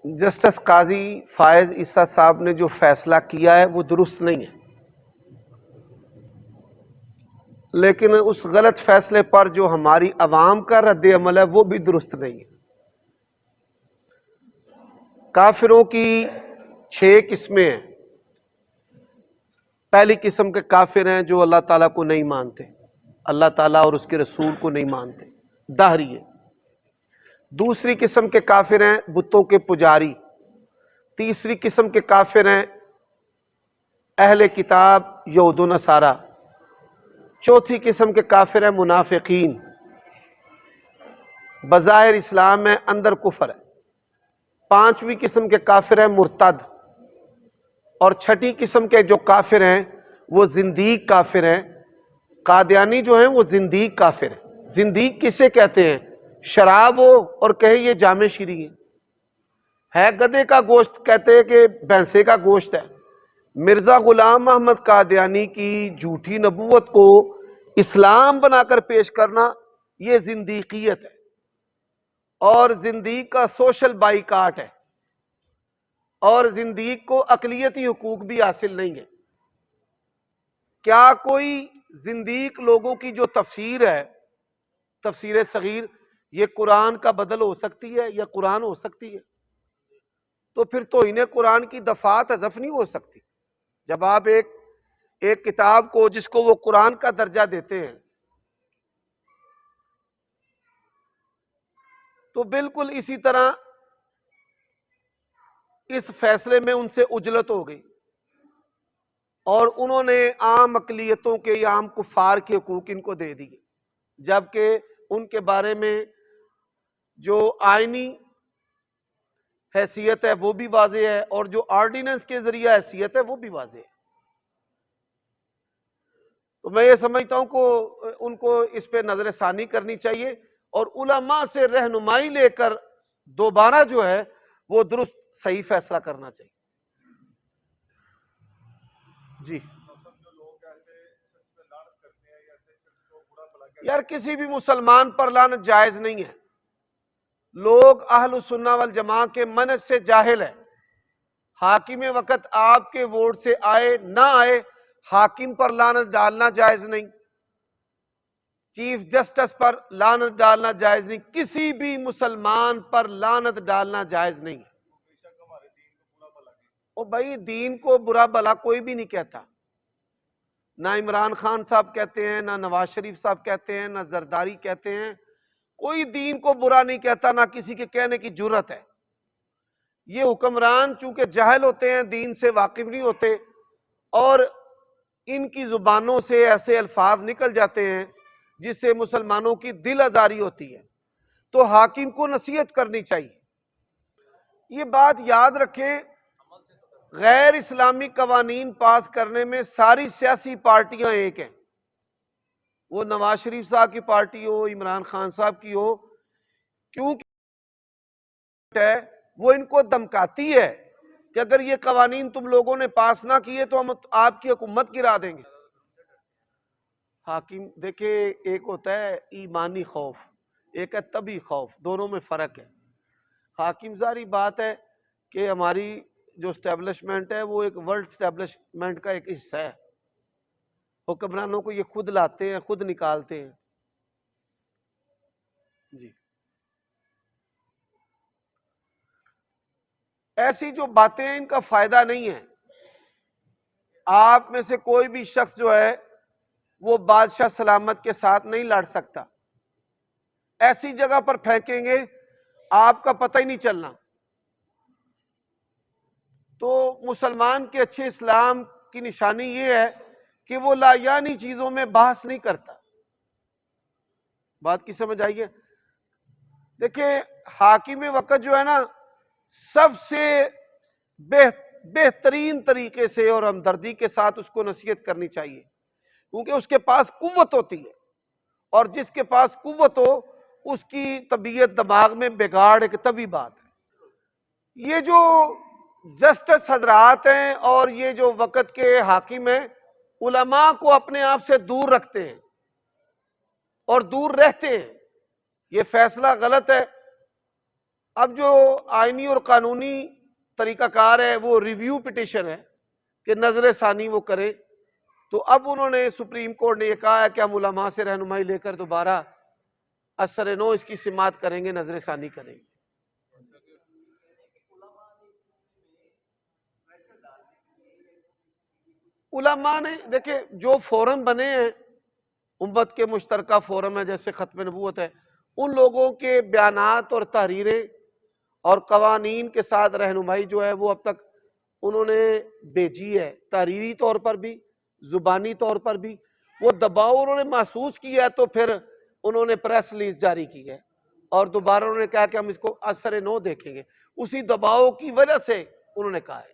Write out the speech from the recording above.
Justice قاضی فائز عیسیٰ صاحب نے جو فیصلہ کیا ہے وہ درست نہیں ہے، لیکن اس غلط فیصلے پر جو ہماری عوام کا رد عمل ہے وہ بھی درست نہیں ہے۔ کافروں کی 6 قسمیں ہیں۔ پہلی قسم کے کافر ہیں جو اللہ تعالیٰ کو نہیں مانتے، اللہ تعالیٰ اور اس کے رسول کو نہیں مانتے، دہری ہے۔ دوسری قسم کے کافر ہیں بتوں کے پجاری۔ تیسری قسم کے کافر ہیں اہل کتاب یہود و نصارہ۔ چوتھی قسم کے کافر ہیں منافقین، بظاہر اسلام ہے اندر کفر ہے۔ پانچویں قسم کے کافر ہیں مرتد، اور چھٹی قسم کے جو کافر ہیں وہ زندیق کافر ہیں۔ قادیانی جو ہیں وہ زندیق کافر ہیں۔ زندیق کسے کہتے ہیں؟ شراب ہو اور کہے یہ جامع شیریں ہے، گدھے کا گوشت کہتے ہیں کہ بھینسے کا گوشت ہے۔ مرزا غلام احمد قادیانی کی جھوٹی نبوت کو اسلام بنا کر پیش کرنا یہ زندیقیت ہے، اور زندیق کا سوشل بائیکاٹ ہے، اور زندیق کو اقلیتی حقوق بھی حاصل نہیں ہے۔ کیا کوئی زندیق لوگوں کی جو تفسیر ہے، تفسیر صغیر، یہ قرآن کا بدل ہو سکتی ہے یا قرآن ہو سکتی ہے؟ تو پھر توہین قرآن کی دفعات حذف نہیں ہو سکتی۔ جب آپ ایک کتاب کو جس کو وہ قرآن کا درجہ دیتے ہیں تو بالکل اسی طرح اس فیصلے میں ان سے عجلت ہو گئی، اور انہوں نے عام اقلیتوں کے یا عام کفار کے حقوق ان کو دے دیے، جبکہ ان کے بارے میں جو آئینی حیثیت ہے وہ بھی واضح ہے، اور جو آرڈیننس کے ذریعہ حیثیت ہے وہ بھی واضح ہے۔ تو میں یہ سمجھتا ہوں کہ ان کو اس پہ نظر ثانی کرنی چاہیے، اور علماء سے رہنمائی لے کر دوبارہ جو ہے وہ درست صحیح فیصلہ کرنا چاہیے۔ جی یار، کسی بھی مسلمان پر لعنت جائز نہیں ہے۔ لوگ اہل السنہ والجماعہ کے منہج سے جاہل ہے۔ حاکم وقت آپ کے ووٹ سے آئے نہ آئے، حاکم پر لعنت ڈالنا جائز نہیں، چیف جسٹس پر لعنت ڈالنا جائز نہیں، کسی بھی مسلمان پر لعنت ڈالنا جائز نہیں۔ او بھائی، دین کو برا بھلا کوئی بھی نہیں کہتا، نہ عمران خان صاحب کہتے ہیں، نہ نواز شریف صاحب کہتے ہیں، نہ زرداری کہتے ہیں۔ کوئی دین کو برا نہیں کہتا، نہ کسی کے کہنے کی جرت ہے۔ یہ حکمران چونکہ جاہل ہوتے ہیں، دین سے واقف نہیں ہوتے، اور ان کی زبانوں سے ایسے الفاظ نکل جاتے ہیں جس سے مسلمانوں کی دل آزاری ہوتی ہے۔ تو حاکم کو نصیحت کرنی چاہیے۔ یہ بات یاد رکھیں، غیر اسلامی قوانین پاس کرنے میں ساری سیاسی پارٹیاں ایک ہیں، وہ نواز شریف صاحب کی پارٹی ہو، عمران خان صاحب کی ہو، کیونکہ وہ ان کو دھمکاتی ہے کہ اگر یہ قوانین تم لوگوں نے پاس نہ کیے تو ہم آپ کی حکومت گرا دیں گے۔ حاکم دیکھیں، ایک ہوتا ہے ایمانی خوف، ایک ہے طبعی خوف، دونوں میں فرق ہے۔ حاکم ظاہری بات ہے کہ ہماری جو اسٹیبلشمنٹ ہے وہ ایک ورلڈ اسٹیبلشمنٹ کا ایک حصہ ہے، حکمرانوں کو یہ خود لاتے ہیں، خود نکالتے ہیں۔ جی ایسی جو باتیں ہیں ان کا فائدہ نہیں ہے۔ آپ میں سے کوئی بھی شخص جو ہے وہ بادشاہ سلامت کے ساتھ نہیں لڑ سکتا، ایسی جگہ پر پھینکیں گے آپ کا پتہ ہی نہیں چلنا۔ تو مسلمان کے اچھے اسلام کی نشانی یہ ہے کہ وہ لایانی چیزوں میں بحث نہیں کرتا۔ بات کی سمجھ آئی ہے؟ دیکھیں، حاکم وقت جو ہے نا، سب سے بہترین طریقے سے اور ہمدردی کے ساتھ اس کو نصیحت کرنی چاہیے، کیونکہ اس کے پاس قوت ہوتی ہے، اور جس کے پاس قوت ہو اس کی طبیعت دماغ میں بگاڑ ایک طبیعی بات ہے۔ یہ جو جسٹس حضرات ہیں اور یہ جو وقت کے حاکم ہیں، علماء کو اپنے آپ سے دور رکھتے ہیں اور دور رہتے ہیں۔ یہ فیصلہ غلط ہے، اب جو آئینی اور قانونی طریقہ کار ہے وہ ریویو پٹیشن ہے کہ نظر ثانی وہ کرے. تو اب انہوں نے سپریم کورٹ نے یہ کہا ہے کہ ہم علماء سے رہنمائی لے کر دوبارہ اثر نو اس کی سماعت کریں گے, نظر ثانی کریں گے. علماء نے دیکھیں جو فورم بنے ہیں امت کے مشترکہ فورم ہے جیسے ختم نبوت ہے, ان لوگوں کے بیانات اور تحریریں اور قوانین کے ساتھ رہنمائی جو ہے وہ اب تک انہوں نے بھیجی ہے, تحریری طور پر بھی زبانی طور پر بھی. وہ دباؤ انہوں نے محسوس کیا ہے تو پھر انہوں نے پریس ریلیز جاری کی ہے اور دوبارہ انہوں نے کہا کہ ہم اس کو اثر نو دیکھیں گے. اسی دباؤ کی وجہ سے انہوں نے کہا ہے.